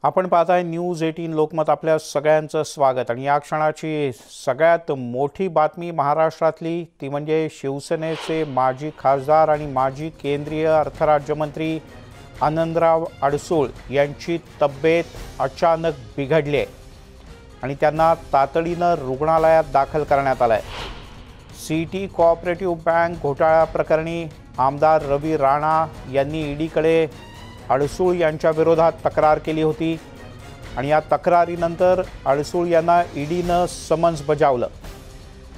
आपण पाहताय न्यूज 18 लोकमत. आपल्या सगळ्यांचं स्वागत. आणि या क्षणाची सगळ्यात मोठी बातमी महाराष्ट्रातली ती म्हणजे शिवसेनेचे माजी खासदार आणि माजी केंद्रीय अर्थराज्यमंत्री आनंदराव अडसूळ यांची तब्येत अचानक बिघडली आहे आणि त्यांना तातडीनं रुग्णालयात दाखल करण्यात आलं आहे. सिटी कोऑपरेटिव्ह बँक घोटाळा प्रकरणी आमदार रवी राणा यांनी ईडीकडे अडसूळ यांच्या विरोधात तक्रार केली होती आणि या तक्रारीनंतर अडसूळ यांना ईडीनं समन्स बजावलं.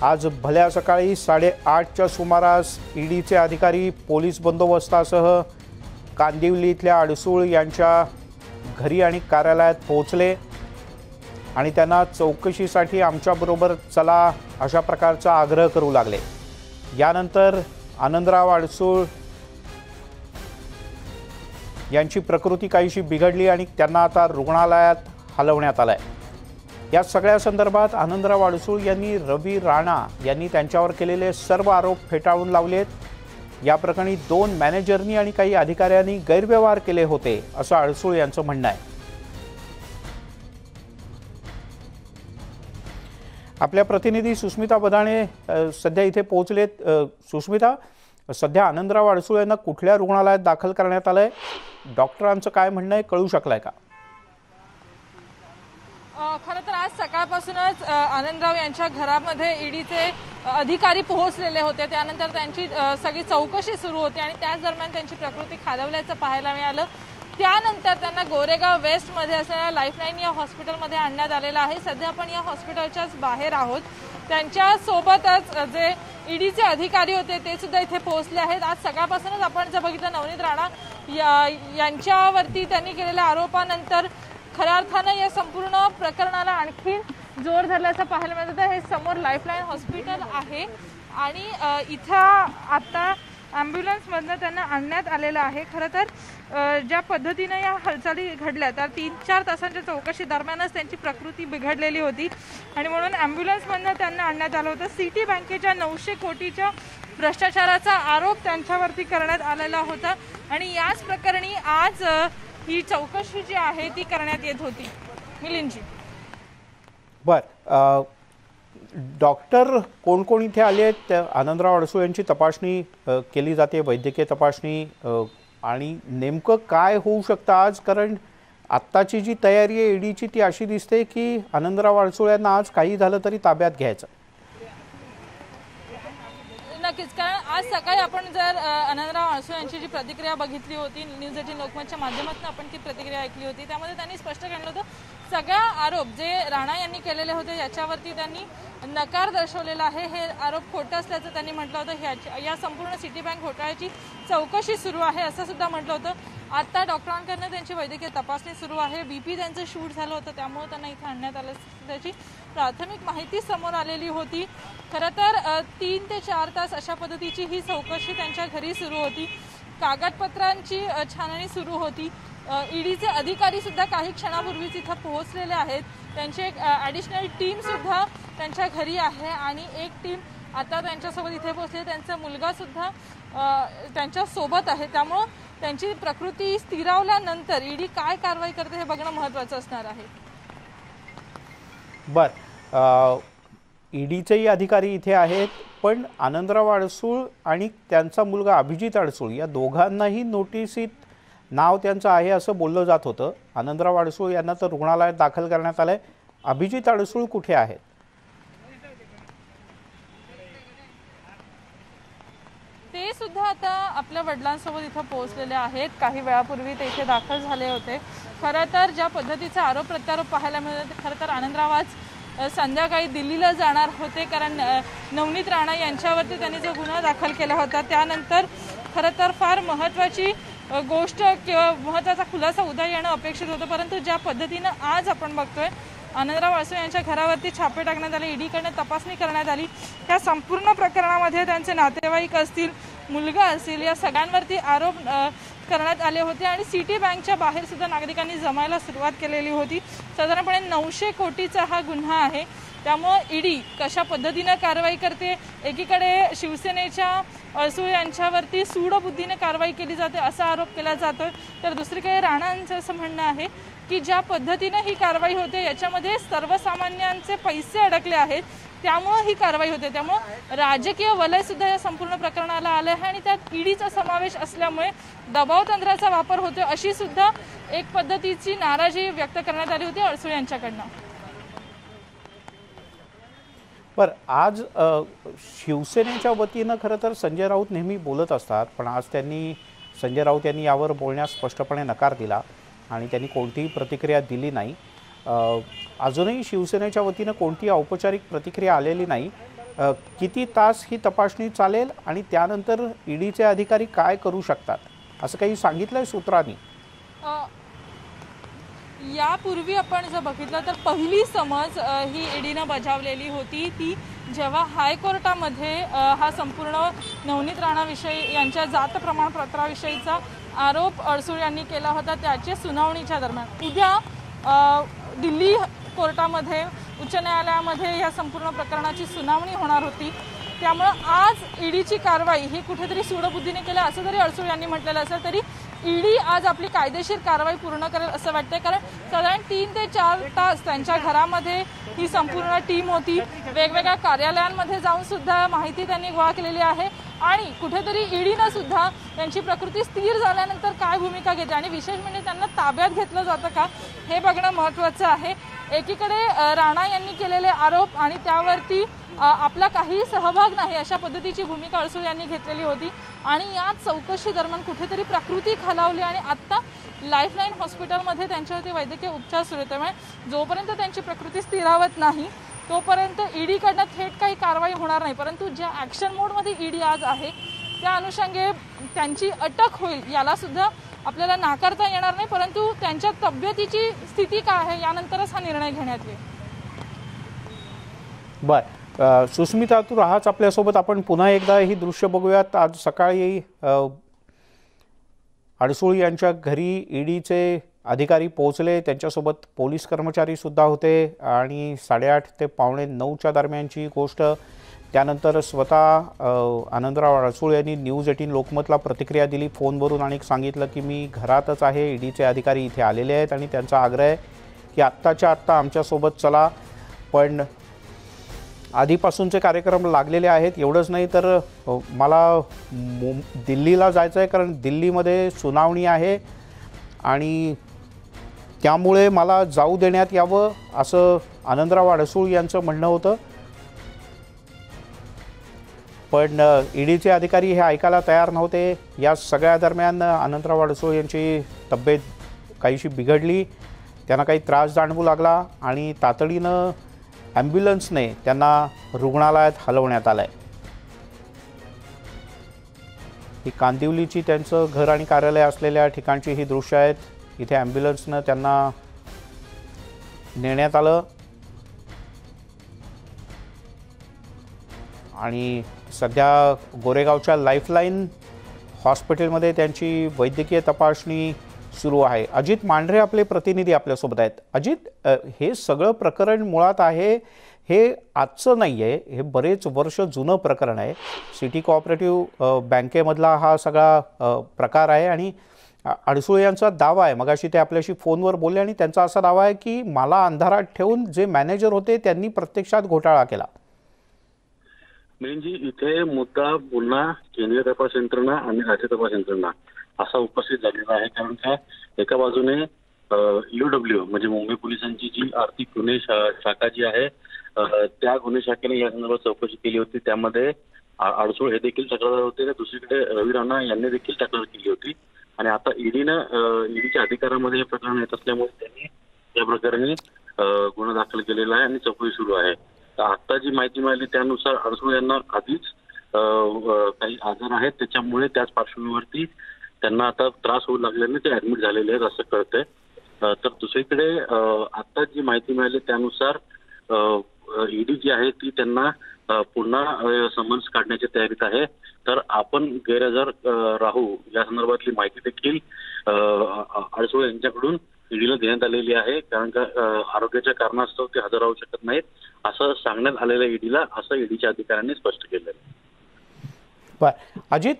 आज भल्या सकाळी 8:30च्या सुमारास ईडीचे अधिकारी पोलीस बंदोबस्तासह कांदिवली इथल्या अडसूळ यांच्या घरी आणि कार्यालयात पोहोचले आणि त्यांना चौकशीसाठी आमच्याबरोबर चला अशा प्रकारचा आग्रह करू लागले. यानंतर आनंदराव अडसूळ यांची प्रकृती काहीशी बिघडली आणि त्यांना आता रुग्णालयात हलवण्यात आलं आहे. या सगळ्या संदर्भात आनंदराव अडसूळ यांनी रवी राणा यांनी त्यांच्यावर केलेले सर्व आरोप फेटाळून लावलेत. या प्रकरणी 2 मॅनेजरनी आणि काही अधिकाऱ्यांनी गैरव्यवहार केले होते असं अडसूळ यांचं म्हणणं आहे. आपल्या प्रतिनिधी सुस्मिता बदाणे सध्या इथे पोहोचलेत. सुस्मिता, सध्या आनंदराव अडसूळ यांना कुठल्या रुग्णालयात दाखल करण्यात आलंय? डॉक्टरांचं काय म्हणणं आहे, कळू शकलंय का? खरं तर आज सकाळपासूनच आनंदराव यांच्या घरामध्ये ईडीचे अधिकारी पोहोचलेले होते. त्यानंतर त्यांची सगळी चौकशी सुरू होती आणि त्याच दरम्यान त्यांची प्रकृती खालावल्याचं पाहायला मिळालं. त्यानंतर त्यांना गोरेगाव वेस्टमध्ये असलेल्या लाईफलाईन या हॉस्पिटलमध्ये आणण्यात आलेलं आहे. सध्या आपण या हॉस्पिटलच्याच बाहेर आहोत. त्यांच्यासोबतच जे ईडीचे अधिकारी होते ते सुद्धा इथे पोहोचले आहेत. आज सकाळपासूनच आपण जर बघितलं नवनीत राणा यांच्यावरती त्यांनी केलेल्या आरोपानंतर खऱ्या अर्थानं या संपूर्ण प्रकरणाला आणखी जोर धरल्याचं पाहायला मिळतं. हे समोर लाईफलाईन हॉस्पिटल आहे आणि इथं आता ॲम्ब्युलन्समधनं त्यांना आणण्यात आलेलं आहे. खरं तर ज्या पद्धतीनं या हालचाली घडल्या तर 3-4 तासांच्या चौकशी दरम्यानच त्यांची प्रकृती बिघडलेली होती आणि म्हणून ॲम्ब्युलन्समधनं त्यांना आणण्यात आलं होतं. सिटी बँकेच्या 900 कोटीच्या भ्रष्टाचाराचा आरोप त्यांच्यावरती करण्यात आलेला होता आणि याच प्रकरणी आज ही चौकशी जी आहे ती करण्यात येत होती. मिलिंदजी, बर, डॉक्टर कोण कोण इथे आले आहेत? आनंदराव अडसूळ यांची तपासणी केली जाते, वैद्यकीय तपासणी, आणि नेमकं काय होऊ शकतं आज? कारण आत्ताची जी तयारी आहे ईडीची ती अशी दिसते की आनंदराव अडसूळ यांना आज काही झालं तरी ताब्यात घ्यायचं. नक्कीच, कारण आज सकाळी आपण जर आनंदराव अडसूळ यांची जी प्रतिक्रिया बघितली होती, न्यूज 18 लोकमतच्या माध्यमातून आपण ती प्रतिक्रिया ऐकली होती, त्यामध्ये त्यांनी स्पष्ट केलं होतं सगळ्या आरोप जे राणा यांनी केलेले होते याच्यावरती त्यांनी नकार दर्शवलेला आहे. हे आरोप खोटे असल्याचं त्यांनी म्हटलं होतं. या संपूर्ण सिटी बँक घोटाळ्याची चौकशी सुरू आहे असं सुद्धा म्हटलं होतं. आता डॉक्टरांकडनं त्यांची वैद्यकीय तपासणी सुरू आहे. BP त्यांचं शूट झालं होतं, त्यामुळे त्यांना इथे आणण्यात आलं त्याची प्राथमिक माहिती समोर आलेली होती. खरं तर 3 ते 4 तास अशा पद्धतीची ही चौकशी त्यांच्या घरी सुरू होती. कागदपत्रांची छाननी सुरू होती. ईडीचे अधिकारी सुद्धा काही क्षणापूर्वीच इथं पोहोचलेले आहेत. त्यांची एक ॲडिशनल टीम सुद्धा त्यांच्या घरी आहे आणि एक टीम आता त्यांच्यासोबत इथे पोहोचले. त्यांचा मुलगा सुद्धा त्यांच्यासोबत आहे. त्यामुळं त्यांची प्रकृती स्थिरावल्यानंतर ईडी काय कारवाई करते हे बघणं महत्त्वाचं असणार आहे. बर, ईडीचेही अधिकारी इथे आहेत, पण आनंदराव अडसूळ आणि त्यांचा मुलगा अभिजित अडसूळ या दोघांनाही नोटिसीत नाव त्यांचं आहे असं बोललं जात होतं. आनंदराव अडसूळ यांना तर रुग्णालयात दाखल करण्यात आलंय. अभिजित अडसूळ कुठे आहेत? ते सुद्धा आता आपल्या वडिलांसोबत इथं पोहोचलेले आहेत. काही वेळापूर्वी ते इथे दाखल झाले होते. खरं तर ज्या पद्धतीचा आरोप प्रत्यारोप पाहायला मिळत, खरं तर आनंदराव आज संध्याकाळी दिल्लीला जाणार होते, कारण नवनीत राणा यांच्यावरती त्यांनी जो गुन्हा दाखल केला होता त्यानंतर खरं तर फार महत्त्वाची गोष्ट किंवा महत्त्वाचा खुलासा उद्या येणं अपेक्षित होतं. परंतु ज्या पद्धतीनं आज आपण बघतोय आनंदराव अडसूळ यांच्या घरावरती छापे टाकण्यात आले, ईडीकडनं तपासणी करण्यात आली. या संपूर्ण प्रकरणामध्ये त्यांचे नातेवाईक असतील, मुलगा असेल, या सगळ्यांवरती आरोप करण्यात आले होते आणि सिटी बँकच्या बाहेर सुद्धा नागरिकांनी जमायला सुरुवात केलेली होती. साधारणपणे 900 कोटीचा हा गुन्हा आहे. त्यामुळे ईडी कशा पद्धतीने कारवाई करते, एकीकडे शिवसेनेच्या अडसूळ यांच्यावरती सूडबुद्धीने कारवाई केली जाते असा आरोप केला जातो, तर दुसरीकडे राणांचं असं म्हणणं आहे की ज्या पद्धतीने ही कारवाई होते याच्यामध्ये सर्वसामान्यांचे पैसे अडकले आहेत, त्यामुळे ही कारवाई होते। त्यामुळे राजकीय वलय सुद्धा या संपूर्ण प्रकरणाला आलं आहे आणि त्यात ईडीचा समावेश असल्यामुळे दबाव तंत्राचा वापर होतो, अशी सुद्धा एक पद्धतीची नाराजी व्यक्त करण्यात आली होती अडसूळ यांच्याकडनं। पर आज शिवसेनेच्या वतीनं खरं तर संजय राऊत नेहमी बोलत असतात, पण आज संजय राऊत यांनी यावर बोलण्यास स्पष्टपणे नकार दिला आणि त्यांनी कोणतीही प्रतिक्रिया दिली नाही। अजूनही शिवसेनेच्या वतीनं कोणती औपचारिक प्रतिक्रिया आलेली नाही। किती तास ही तपासणी चालेल आणि त्यानंतर ईडीचे अधिकारी काय करू शकतात असं काही सांगितलंय सूत्रांनी? यापूर्वी आपण जर बघितलं तर पहिली समज ही ईडीनं बजावलेली होती ती जेव्हा हायकोर्टामध्ये हा संपूर्ण नवनीत राणाविषयी यांच्या जात प्रमाणपत्राविषयीचा आरोप अडसूळ यांनी केला होता, त्याच्या सुनावणीच्या दरम्यान उद्या दिल्ली कोर्टामध्ये उच्च न्यायालयामध्ये या संपूर्ण प्रकरणाची सुनावणी होणार होती। त्यामुळे आज ईडीची कारवाई ही कुठेतरी सूडबुद्धीने केलं असं जरी अडसूळ यांनी म्हटलेलं असेल तरी ईडी आज आपली कायदेशीर कारवाई पूर्ण करेल असं वाटतंय, कारण साधारण 3 ते 4 तास त्यांच्या घरामध्ये ही संपूर्ण टीम होती, वेगवेगळ्या कार्यालयांमध्ये जाऊन सुद्धा माहिती त्यांनी गोळा केलेली आहे आणि कुठेतरी ईडीनं सुद्धा त्यांची प्रकृती स्थिर झाल्यानंतर काय भूमिका घेते आणि विशेष म्हणजे त्यांना ताब्यात घेतलं जातं का हे बघणं महत्त्वाचं आहे। एकीकडे राणा यांनी केलेले आरोप आणि त्यावरती आपला काही सहभाग नाही अशा पद्धतीची भूमिका अडसूळ यांनी घेतलेली होती आणि या चौकशी दरम्यान कुठेतरी प्रकृती खालावली आणि आता लाईफलाईन हॉस्पिटलमध्ये त्यांच्यावरती वैद्यकीय उपचार सुरू आहेत। त्यामुळे जोपर्यंत त्यांची प्रकृती स्थिरावत नाही तोपर्यंत ईडीकडनं थेट काही कारवाई होणार नाही, परंतु ज्या ॲक्शन मोडमध्ये ईडी आज आहे त्या अनुषंगे त्यांची अटक होईल याला सुद्धा आपल्याला नाकारता येणार नाही, परंतु त्यांच्या तब्येतीची स्थिती काय आहे यानंतरच हा निर्णय घेण्यात येईल। बर, सुस्मिता तू राहाच आपल्यासोबत, आपण पुन्हा एकदा ही दृश्य बघूयात। आज सकाळी अडसूळ यांच्या घरी ईडीचे अधिकारी पोहोचले, त्यांच्यासोबत पोलीस कर्मचारी सुद्धा होते आणि 8:30 ते 8:45च्या दरम्यानची गोष्ट। त्यानंतर स्वतः आनंदराव अडसूळ यांनी न्यूज 18 लोकमतला प्रतिक्रिया दिली फोनवरून आणि सांगितलं की मी घरातच आहे, ईडीचे अधिकारी इथे आलेले आहेत आणि त्यांचा आग्रह आहे की आत्ताच्या आत्ता आमच्यासोबत चला, पण आधीपासूनचे कार्यक्रम लागलेले आहेत, एवढंच नाही तर मला दिल्लीला जायचं आहे कारण दिल्लीमध्ये सुनावणी आहे आणि त्यामुळे मला जाऊ देण्यात यावं असं आनंदराव अडसूळ यांचं म्हणणं होतं। पण ईडीचे अधिकारी हे ऐकायला तयार नव्हते। या सगळ्या दरम्यान आनंदराव अडसूळ यांची तब्येत काहीशी बिघडली, त्यांना काही त्रास जाणवू लागला आणि तातडीनं ॲम्ब्युलन्सने त्यांना रुग्णालयात हलवण्यात आलं आहे। ही कांदिवलीची त्यांचं घर आणि कार्यालय असलेल्या ठिकाणची ही दृश्य आहेत, इथे ॲम्ब्युलन्सनं त्यांना नेण्यात आलं आणि सध्या गोरेगावच्या लाईफलाईन हॉस्पिटलमध्ये त्यांची वैद्यकीय तपासणी सुरू आहे। अजित मांढरे आपले प्रतिनिधी आपल्यासोबत आहेत। अजित, हे सगळं प्रकरण मुळात आहे हे आजचं नाही आहे, हे बरेच वर्ष जुनं प्रकरण आहे। सिटी कोऑपरेटिव्ह बँकेमधला हा सगळा प्रकार आहे आणि अडसूळ यांचा दावा आहे, मगाशी ते आपल्याशी फोनवर बोलले आणि त्यांचा असा दावा आहे की मला अंधारात ठेवून जे मॅनेजर होते त्यांनी प्रत्यक्षात घोटाळा केला। म्हणजे इथे मुद्दा पुन्हा केंद्रीय तपास यंत्रणा आणि राज्य तपास यंत्रणा असा उपस्थित झालेला आहे, कारण का एका बाजूने ईओडब्ल्यू म्हणजे मुंबई पोलिसांची जी आर्थिक गुन्हे शाखा जी आहे त्या गुन्हे शाखेने या संदर्भात चौकशी केली होती, त्यामध्ये अडसूळ हे देखील तक्रारदार होते, तर दुसरीकडे रवी राणा यांनी देखील तक्रार केली होती आणि आता ईडीच्या अधिकारामध्ये हे प्रकरण येत असल्यामुळे त्यांनी या प्रकरणी गुन्हा दाखल केलेला आहे आणि चौकशी सुरू आहे। आता जी माहिती मिळाली त्यानुसार अडसूळ यांना आधीच काही आजार आहेत, त्याच्यामुळे त्याच पार्श्वभूमीवरती त्यांना आता त्रास होऊ लागल्याने ते ऍडमिट झालेले आहेत असं कळतंय। तर दुसरीकडे आता जी माहिती मिळाली त्यानुसार ईडी जी आहे ती त्यांना पुन्हा समन्स काढण्याच्या तयारीत आहे, तर आपण गैरहजर राहू या संदर्भातली माहिती देखील अडसूळ यांच्याकडून ईडीला देण्यात आलेली आहे, कारण का आरोग्याच्या कारणास्तव ते हजर राहू शकत नाहीत असं सांगण्यात आलेलं ईडीला, असं ईडीच्या अधिकाऱ्यांनी स्पष्ट केलं आहे। अजित,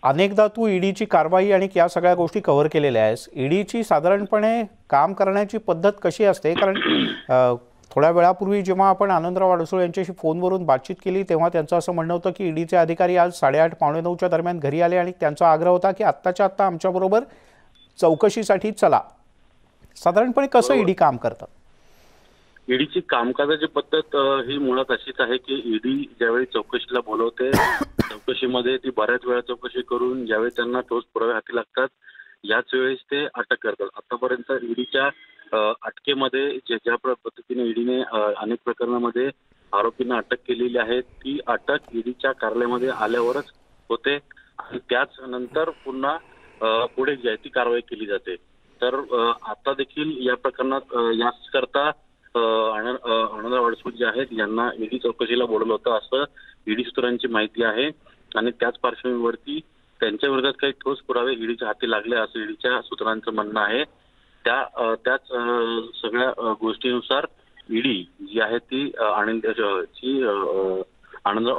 अनेकदा तू ईडीची कारवाई आणि या सगळ्या गोष्टी कव्हर केलेल्या आहेस. ईडीची साधारणपणे काम करण्याची पद्धत कशी असते? कारण थोड्या वेळापूर्वी जेव्हा आपण आनंदराव अडसूळ यांच्याशी फोनवरून बातचीत केली तेव्हा त्यांचं असं म्हणणं होतं की ईडीचे अधिकारी आज 8:30 पावणे 9च्या दरम्यान घरी आले आणि त्यांचा आग्रह होता की आत्ताच्या आत्ता आमच्याबरोबर चौकशीसाठी चला. साधारणपणे कसं ईडी काम करतं? ईडीची कामकाजाची पद्धत ही मुळात अशीच आहे की ईडी ज्यावेळी चौकशीला बोलवते चौकशीमध्ये ती बऱ्याच वेळा चौकशी करून ज्यावेळी त्यांना ठोस पुरावे हाती लागतात याच वेळेस ते अटक करतात. आतापर्यंत ईडीच्या अटकेमध्ये ज्या पद्धतीने ईडीने अनेक प्रकरणामध्ये आरोपींना अटक केलेली आहे ती अटक ईडीच्या कार्यालयामध्ये आल्यावरच होते आणि त्याच नंतर पुन्हा पुढे जी आहे ती कारवाई केली जाते. तर आता देखील या प्रकरणात याच करता आनंदराव अडसूळ जे आहेत यांना ईडी चौकशीला बोलवलं होतं असं ईडी सूत्रांची माहिती आहे आणि त्याच पार्श्वभूमीवरती त्यांच्या विरोधात काही ठोस पुरावे ईडीच्या हाती लागले असं ईडीच्या सूत्रांचं म्हणणं आहे. त्याच सगळ्या गोष्टीनुसार ईडी जी आहे ती आनंदराव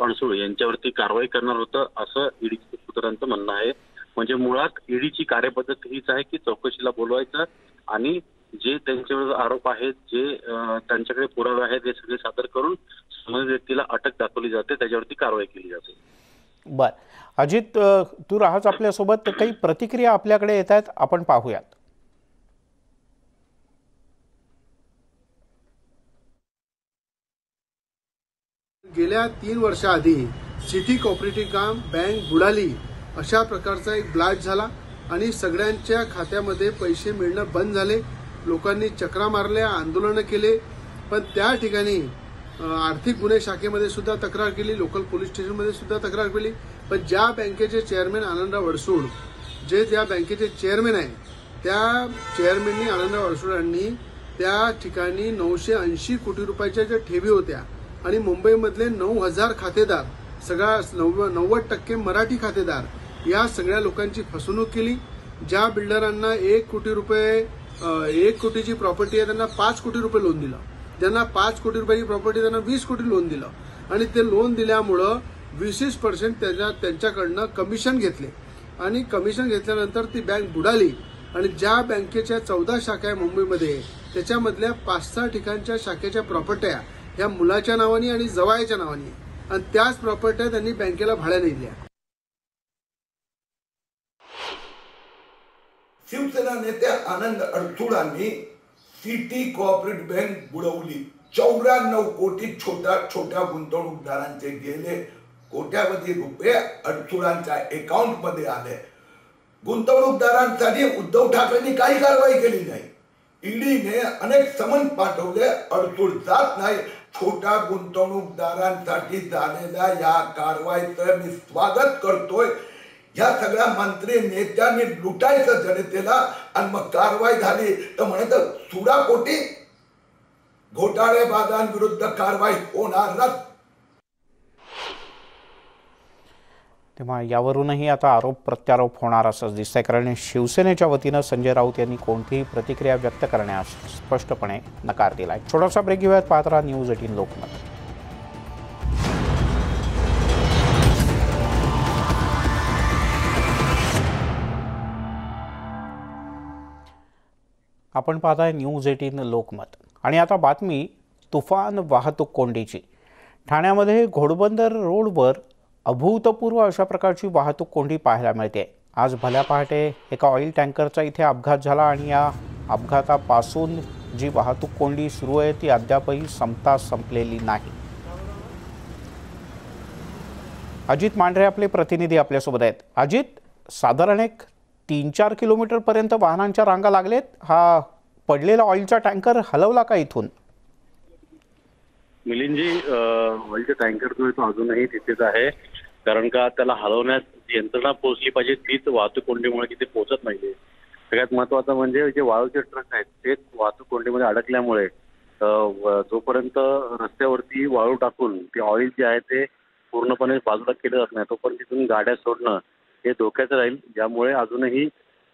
अडसूळ यांच्यावरती कारवाई करणार होतं असं ईडी सूत्रांचं म्हणणं आहे. म्हणजे मुळात ईडीची कार्यपद्धती हीच आहे की चौकशीला बोलवायचं आणि जे त्यांच्यावर आरोप आहेत जे त्यांच्याकडे पुरावे आहेत हे सगळे सादर करून संबंधित व्यक्तीला अटक दाखवली जाते त्याच्यावरती कारवाई केली जाते. बर अजित, तू राहाच आपल्यासोबत. काही प्रतिक्रिया आपल्याकडे येत आहेत, आपण पाहूयात. गेल्या 3 वर्षाआधी सिटी कोऑपरेटिव्ह बँक बुडाली अशा प्रकारचा एक ब्लास्ट झाला आणि सगळ्यांच्या खात्यामध्ये पैसे मिळणं बंद झाले. लोकांनी चक्रा मारल्या, आंदोलनं केले, पण त्या ठिकाणी आर्थिक गुन्हे शाखेमध्ये सुद्धा तक्रार केली, लोकल पोलीस स्टेशनमध्ये सुद्धा तक्रार केली. पण ज्या बँकेचे चेअरमॅन आनंदराव अडसूळ जे त्या बँकेचे चेअरमॅन आहे त्या चेअरमॅननी आनंदराव अडसूळ यांनी त्या ठिकाणी 980 कोटी रुपयाच्या ज्या ठेवी होत्या आणि मुंबईमधले 9,000 खातेदार, सगळा 90% मराठी खातेदार, या सगळ्या लोकांची फसवणूक केली. ज्या बिल्डरांना 1 कोटी रुपये 1 कोटीची प्रॉपर्टी आहे त्यांना 5 कोटी रुपये लोन दिलं, ज्यांना 5 कोटी रुपयाची प्रॉपर्टी त्यांना 20 कोटी लोन दिलं आणि ते लोन दिल्यामुळं 20% त्यांच्याकडनं कमिशन घेतले आणि कमिशन घेतल्यानंतर ती बँक बुडाली आणि ज्या बँकेच्या 14 शाखा आहे मुंबईमध्ये त्याच्यामधल्या 5-6 ठिकाणच्या शाखेच्या प्रॉपर्ट्या ह्या मुलाच्या नावाने आणि जवायाच्या नावाने आणि त्याच प्रॉपर्ट्या त्यांनी बँकेला भाड्याने दिल्या. शिवसेना नेते आनंद अडसूळांनी सिटी कोऑपरेटिव्ह बँक बुडवली. 94 कोटी छोट्या गुंतवणूकदारांचे गेले कोट्यावधी रुपये अडसूळांच्या अकाउंट मध्ये आले. गुंतवणूकदारांसाठी उद्धव ठाकरेंनी काही कारवाई केली नाही. ईडीने अनेक समन पाठवले, अडसूळ जात नाही. छोट्या गुंतवणूकदारांसाठी झालेल्या या कारवाईचं मी स्वागत करतोय. या सगळ्या मंत्री नेत्यांनी लुटायचं जनतेला आणि मग कारवाई झाली तर म्हणायचं सुडापोटी घोटाळेबाजांविरुद्ध कारवाई होणारच. तेव्हा यावरूनही आता आरोप प्रत्यारोप होणार असंच दिसतंय, कारण शिवसेनेच्या वतीनं संजय राऊत यांनी कोणतीही प्रतिक्रिया व्यक्त करण्यास स्पष्टपणे नकार दिलाय. छोटासा ब्रेक घेऊयात, पाहत राहा न्यूज 18 लोकमत. आपण पाहताय न्यूज 18 लोकमत आणि आता बातमी तुफान वाहतूक कोंडीची. ठाण्यामध्ये घोडबंदर रोडवर अभूतपूर्व अशा प्रकारची वाहतूक कोंडी पाहायला मिळते. आज भल्या पहाटे एका ऑइल टँकरचा इथे अपघात झाला आणि या अपघातापासून जी वाहतूक कोंडी सुरू आहे ती अद्यापही संपलेली नाही. अजित मांढरे आपले प्रतिनिधी आपल्यासोबत आहेत. अजित, साधारण एक 3-4 किलोमीटर पर्यंत वाहनांच्या रांगा लागलेत. हा पडलेला ऑइलचा टँकर हलवला का इथून? मिलिंदजी, ऑइलचा टँकर जो आहे तो अजूनही तिथेच आहे, कारण का त्याला हलवण्यात यंत्रणा पोहोचली पाहिजे, तीच वाहतूक कोंडीमुळे तिथे पोहोचत नाहीये. सगळ्यात महत्वाचं म्हणजे जे वाळूचे ट्रक आहेत तेच वाहतूक कोंडीमध्ये अडकल्यामुळे जोपर्यंत रस्त्यावरती वाळू टाकून ते ऑइल जे आहे ते पूर्णपणे बाजूला केलं जात नाही तोपर्यंत तिथून गाड्या सोडणं हे धोक्याचं राहील. ज्यामुळे अजूनही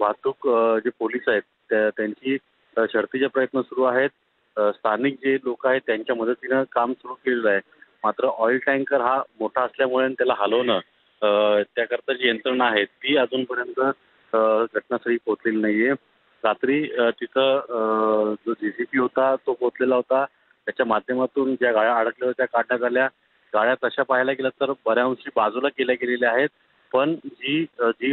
वाहतूक जे पोलीस आहेत त्यांची शर्थीचे प्रयत्न सुरू आहेत. स्थानिक जे लोक आहेत त्यांच्या मदतीनं काम सुरू केलेलं आहे. मात्र ऑइल टँकर हा मोठा असल्यामुळे त्याला हलवणं त्याकरता जी यंत्रणा आहे ती अजूनपर्यंत घटनास्थळी पोहोचलेली नाहीये. रात्री तिथं जो JCP होता तो पोहोचलेला होता. त्याच्या माध्यमातून ज्या गाड्या अडकल्या होत्या त्या काढण्यात आल्या. गाड्या तशा पाहायला गेल्या तर बऱ्याच बाजूला केल्या गेलेल्या आहेत. पण जी जी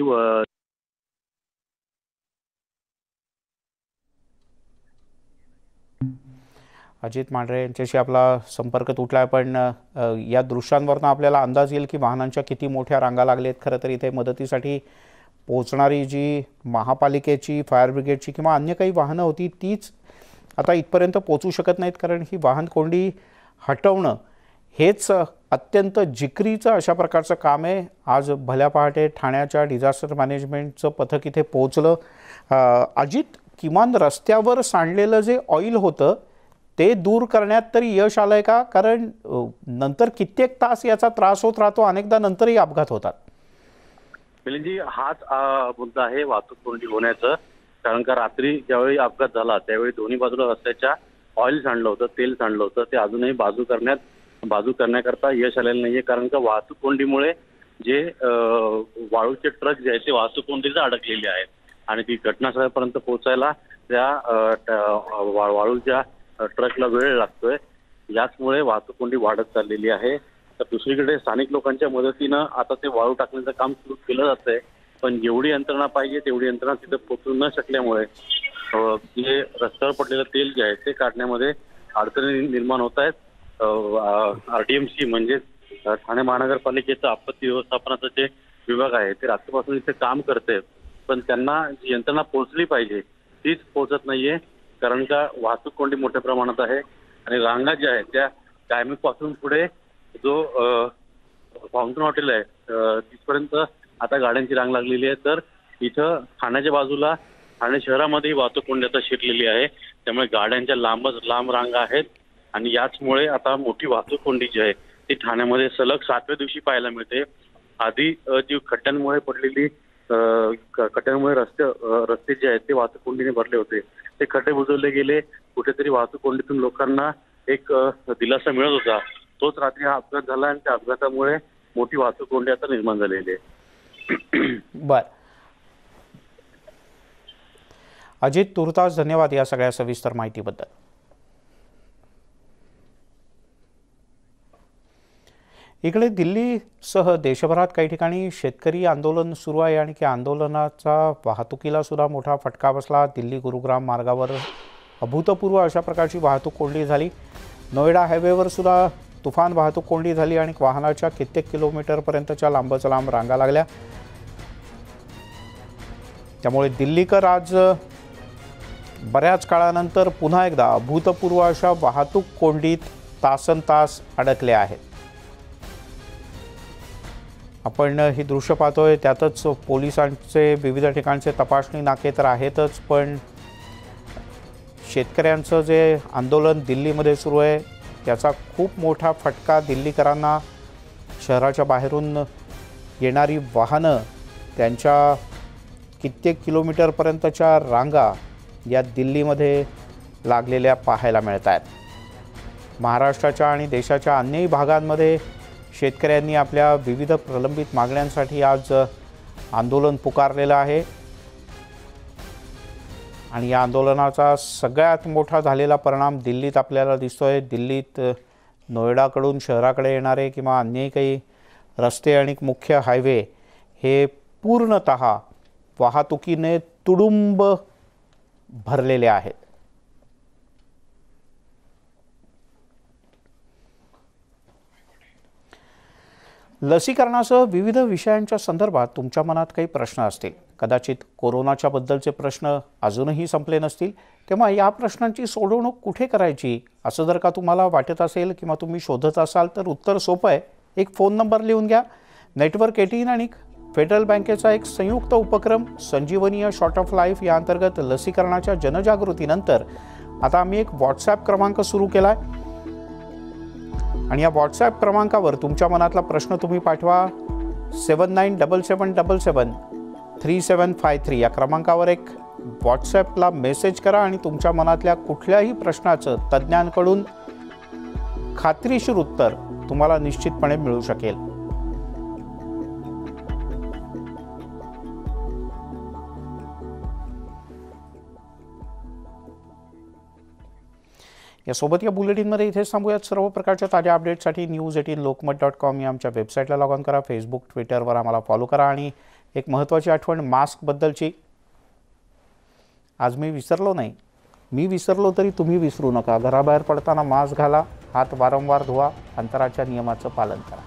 अजित मांढरे यांच्याशी आपला संपर्क तुटला आहे, पण या दृश्यांवरनं आपल्याला अंदाज येईल की वाहनांच्या किती मोठ्या रांगा लागलेत. खरं तर इथे मदतीसाठी पोहोचणारी जी महापालिकेची, फायर ब्रिगेडची किंवा अन्य काही वाहनं होती तीच आता इथपर्यंत पोहोचू शकत नाहीत, कारण ही वाहन कोंडी हटवणं हेच अत्यंत जिकरीचं अशा प्रकारचं काम आहे. आज भल्या पहाटे ठाण्याच्या डिझास्टर मॅनेजमेंटचं पथक इथे पोहोचलं. अजित, किमान रस्त्यावर सांडलेलं जे ऑइल होतं ते दूर करण्यात तरी यश आलंय का? कारण नंतर कित्येक तास याचा त्रास होत राहतो, अनेकदा नंतरही अपघात होतात. मिलिंदजी, हाच मुद्दा आहे वाहतूक कोंडी होण्याचं. कारण का रात्री ज्यावेळी अपघात झाला त्यावेळी दोन्ही बाजूला रस्त्याच्या ऑइल सांडलं होतं, तेल सांडलं होतं. ते अजूनही बाजू करण्याकरता यश आलेलं नाहीये. कारण का वाहतूक कोंडीमुळे जे वाळूचे ट्रक जे आहेत ते वाहतूक कोंडीच अडकलेले आहेत आणि ती घटनास्थळापर्यंत पोहोचायला त्या वाळूच्या ट्रकला वेळ लागतोय. याचमुळे वाहतूक कोंडी वाढत चाललेली आहे. तर दुसरीकडे स्थानिक लोकांच्या मदतीनं आता ते वाळू टाकण्याचं काम सुरू केलं जात आहे. पण जेवढी यंत्रणा पाहिजे तेवढी यंत्रणा तिथे पोहोचू न शकल्यामुळे जे रस्त्यावर पडलेलं तेल जे आहे ते काढण्यामध्ये अडचणी निर्माण होत आहेत. RDMC म्हणजे ठाणे महानगरपालिकेचं आपत्ती व्यवस्थापनाचं जे विभाग आहे ते रात्रीपासून इथे काम करते, पण त्यांना जी यंत्रणा पोहोचली पाहिजे तीच पोहोचत नाहीये. कारण का वाहतूक कोंडी मोठ्या प्रमाणात आहे आणि रांगा ज्या आहेत त्या कायमीपासून पुढे जो फाउंटन हॉटेल आहे तिथपर्यंत आता गाड्यांची रांग लागलेली आहे. तर इथं ठाण्याच्या बाजूला ठाणे शहरामध्ये वाहतूक कोंडी आता शिरलेली आहे. त्यामुळे गाड्यांच्या लांब रांगा आहेत आणि याचमुळे आता मोठी वाहतूक कोंडी जी आहे ती ठाण्यामध्ये सलग 7व्या दिवशी पाहायला मिळते. आधी जी खड्ड्यांमुळे रस्ते जे आहेत ते वाहतूक कोंडीने भरले होते, ते खड्डे बुजवले गेले. कुठेतरी वाहतूक कोंडीतून लोकांना एक दिलासा मिळत होता. तोच रात्री हा अपघात झाला आणि त्या अपघातामुळे मोठी वाहतूक कोंडी आता निर्माण झालेली आहे. बर अजित, तुर्तास धन्यवाद या सगळ्या सविस्तर माहितीबद्दल. इकडे दिल्लीसह देशभरात काही ठिकाणी शेतकरी आंदोलन सुरू आहे आणि त्या आंदोलनाचा वाहतुकीला सुद्धा मोठा फटका बसला. दिल्ली गुरुग्राम मार्गावर अभूतपूर्व अशा प्रकारची वाहतूक कोंडी झाली. नोएडा हायवेवर सुद्धा तुफान वाहतूक कोंडी झाली आणि वाहनाच्या कित्येक किलोमीटरपर्यंतच्या लांबच लांब रांगा लागल्या. त्यामुळे दिल्लीकर आज बऱ्याच काळानंतर पुन्हा एकदा अभूतपूर्व अशा वाहतूक कोंडीत तासनतास अडकले आहेत. आपण ही दृश्य पाहतोय त्यातच पोलिसांचे विविध ठिकाणचे तपासणी नाके तर आहेतच, पण शेतकऱ्यांचं जे आंदोलन दिल्लीमध्ये सुरू आहे त्याचा खूप मोठा फटका दिल्लीकरांना. शहराच्या बाहेरून येणारी वाहनं, त्यांच्या कित्येक किलोमीटरपर्यंतच्या रांगा या दिल्लीमध्ये लागलेल्या पाहायला मिळत आहेत. महाराष्ट्राच्या आणि देशाच्या अन्यही भागांमध्ये शेतकऱ्यांनी आपल्या विविध प्रलंबित मागण्यांसाठी आज आंदोलन पुकारलेलं आहे आणि या आंदोलनाचा सगळ्यात मोठा झालेला परिणाम दिल्लीत आपल्याला दिसतोय. दिल्लीत नोएडाकडून शहराकडे येणारे किंवा अन्यही काही रस्ते आणि मुख्य हायवे हे पूर्णतः वाहतुकीने तुडुंब भरलेले आहेत. लसीकरणासह विविध विषयांच्या संदर्भात तुमच्या मनात काही प्रश्न असतील, कदाचित कोरोनाच्या बद्दलचे प्रश्न अजूनही संपले नसतील, तेव्हा या प्रश्नांची सोडवणूक कुठे करायची असं जर का तुम्हाला वाटत असेल किंवा तुम्ही शोधत असाल तर उत्तर सोपं आहे. एक फोन नंबर लिहून घ्या. नेटवर्क 18 आणि फेडरल बँकेचा एक संयुक्त उपक्रम संजीवनी शॉर्ट ऑफ लाईफ या अंतर्गत लसीकरणाच्या जनजागृतीनंतर आता आम्ही एक व्हॉट्सॲप क्रमांक सुरू केला आहे आणि या व्हॉट्सॲप क्रमांकावर तुमच्या मनातला प्रश्न तुम्ही पाठवा. 7977773753 या क्रमांकावर एक व्हॉट्सॲपला मेसेज करा आणि तुमच्या मनातल्या कुठल्याही प्रश्नाचं तज्ज्ञांकडून खात्रीशीर उत्तर तुम्हाला निश्चितपणे मिळू शकेल. यासोबत या बुलेटिनमध्ये इथेच थांबूयात. सर्व प्रकारच्या ताज्या अपडेट्ससाठी news18lokmat.com या आमच्या वेबसाईटला लॉग ऑन करा. फेसबुक, ट्विटरवर आम्हाला फॉलो करा. आणि एक महत्त्वाची आठवण मास्कबद्दलची, आज मी विसरलो नाही, मी विसरलो तरी तुम्ही विसरू नका. घराबाहेर पडताना मास्क घाला, हात वारंवार धुवा, अंतराच्या नियमाचं पालन करा.